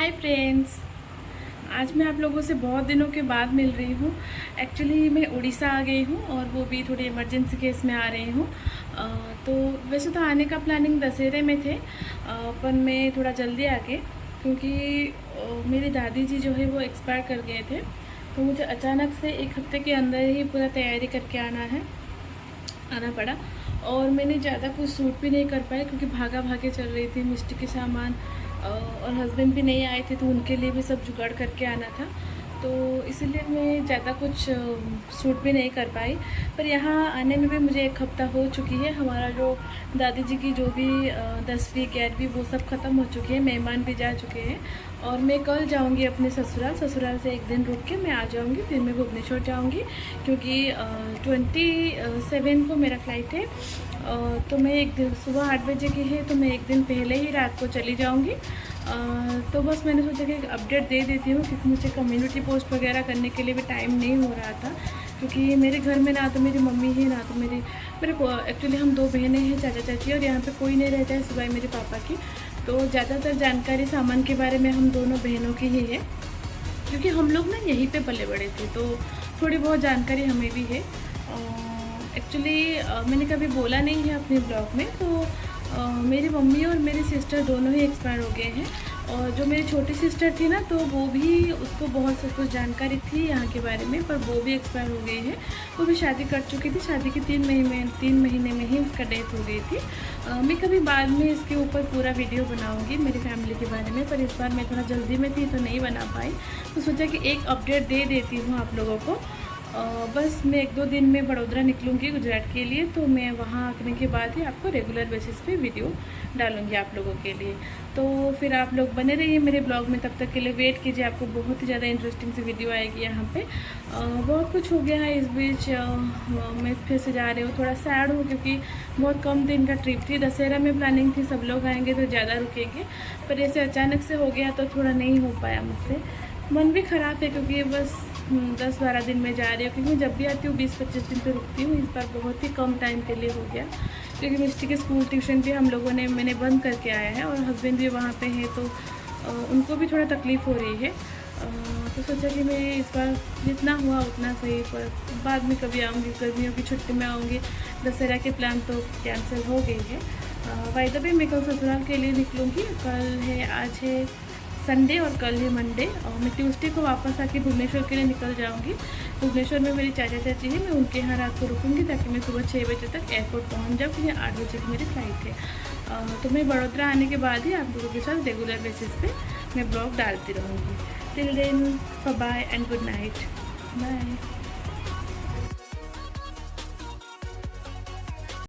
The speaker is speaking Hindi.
हाय फ्रेंड्स, आज मैं आप लोगों से बहुत दिनों के बाद मिल रही हूँ। एक्चुअली मैं उड़ीसा आ गई हूँ और वो भी थोड़ी इमरजेंसी केस में आ रही हूँ। तो वैसे तो आने का प्लानिंग दशहरे में थे, पर मैं थोड़ा जल्दी आ गई क्योंकि मेरी दादी जी जो है वो एक्सपायर कर गए थे। तो मुझे अचानक से एक हफ्ते के अंदर ही पूरा तैयारी करके आना पड़ा। और मैंने ज़्यादा कुछ सूट भी नहीं कर पाई क्योंकि भागा भागे चल रही थी। मिस्टी के सामान और हस्बैंड भी नहीं आए थे तो उनके लिए भी सब जुगाड़ करके आना था, तो इसीलिए मैं ज़्यादा कुछ सूट भी नहीं कर पाई। पर यहाँ आने में भी मुझे एक हफ़्ता हो चुकी है। हमारा जो दादी जी की जो भी 10वीं 11वीं वो सब ख़त्म हो चुकी है, मेहमान भी जा चुके हैं। और मैं कल जाऊंगी अपने ससुराल से एक दिन रुक के मैं आ जाऊंगी। फिर मैं भुवनेश्वर जाऊंगी क्योंकि 27 को मेरा फ़्लाइट है। तो मैं एक दिन सुबह 8 बजे की है, तो मैं एक दिन पहले ही रात को चली जाऊंगी। तो बस मैंने सोचा कि एक अपडेट दे देती हूँ क्योंकि मुझे कम्युनिटी पोस्ट वगैरह करने के लिए भी टाइम नहीं हो रहा था। क्योंकि मेरे घर में ना तो मेरी मम्मी है, ना तो मेरे को एक्चुअली हम दो बहनें हैं, चाचा चाची, और यहाँ पे कोई नहीं रहता है सिवाय मेरे पापा की। तो ज़्यादातर जानकारी सामान के बारे में हम दोनों बहनों की ही है क्योंकि हम लोग ना यहीं पे पले बड़े थे, तो थोड़ी बहुत जानकारी हमें भी है। एक्चुअली मैंने कभी बोला नहीं है अपने ब्लॉग में, तो मेरी मम्मी और मेरी सिस्टर दोनों ही एक्सपायर हो गए हैं। और जो मेरी छोटी सिस्टर थी ना, तो वो भी, उसको बहुत सब कुछ जानकारी थी यहाँ के बारे में, पर वो भी एक्सपायर हो गई है। वो भी शादी कर चुकी थी, शादी के 3 महीने में ही उसका डेथ हो गई थी। मैं कभी बाद में इसके ऊपर पूरा वीडियो बनाऊँगी मेरी फैमिली के बारे में, पर इस बार मैं थोड़ा जल्दी में थी तो नहीं बना पाई। तो सोचा कि एक अपडेट दे देती हूँ आप लोगों को। बस मैं 1-2 दिन में बड़ौदा निकलूँगी गुजरात के लिए, तो मैं वहाँ आने के बाद ही आपको रेगुलर बेसिस पे वीडियो डालूँगी आप लोगों के लिए। तो फिर आप लोग बने रहिए मेरे ब्लॉग में, तब तक के लिए वेट कीजिए, आपको बहुत ही ज़्यादा इंटरेस्टिंग सी वीडियो आएगी यहाँ पे। बहुत कुछ हो गया है इस बीच। मैं फिर से जा रही हूँ, थोड़ा सैड हूँ क्योंकि बहुत कम दिन का ट्रिप थी। दशहरा में प्लानिंग थी सब लोग आएँगे तो ज़्यादा रुकेंगे, पर ऐसे अचानक से हो गया तो थोड़ा नहीं हो पाया मुझसे। मन भी ख़राब है क्योंकि बस 10-12 दिन में जा रही हूँ, क्योंकि मैं जब भी आती हूँ 20-25 दिन पे रुकती हूँ। इस बार बहुत ही कम टाइम के लिए हो गया क्योंकि मिस्टी के स्कूल ट्यूशन भी मैंने बंद करके आया है और हस्बैंड भी वहाँ पे हैं, तो उनको भी थोड़ा तकलीफ़ हो रही है। तो सोचा कि मैं इस बार जितना हुआ उतना सही, पर बाद में कभी आऊँगी, गर्मियों की छुट्टी में आऊँगी। दशहरा के प्लान तो कैंसिल हो गई है। बाय द वे मैं कल ससुराल के लिए निकलूँगी। कल है, आज है संडे और कल है मंडे, और मैं ट्यूसडे को वापस आके भुवनेश्वर के लिए निकल जाऊंगी। भुवनेश्वर में मेरी चाचा चाची है, मैं उनके यहाँ रात को रुकूंगी ताकि मैं सुबह 6 बजे तक एयरपोर्ट पहुँच जाऊँ, क्योंकि 8 बजे की मेरी फ़्लाइट है। तो मैं बड़ौदा आने के बाद ही आप लोगों के साथ रेगुलर बेसिस पे मैं ब्लॉग डालती रहूँगी। Till then bye and good night. Bye.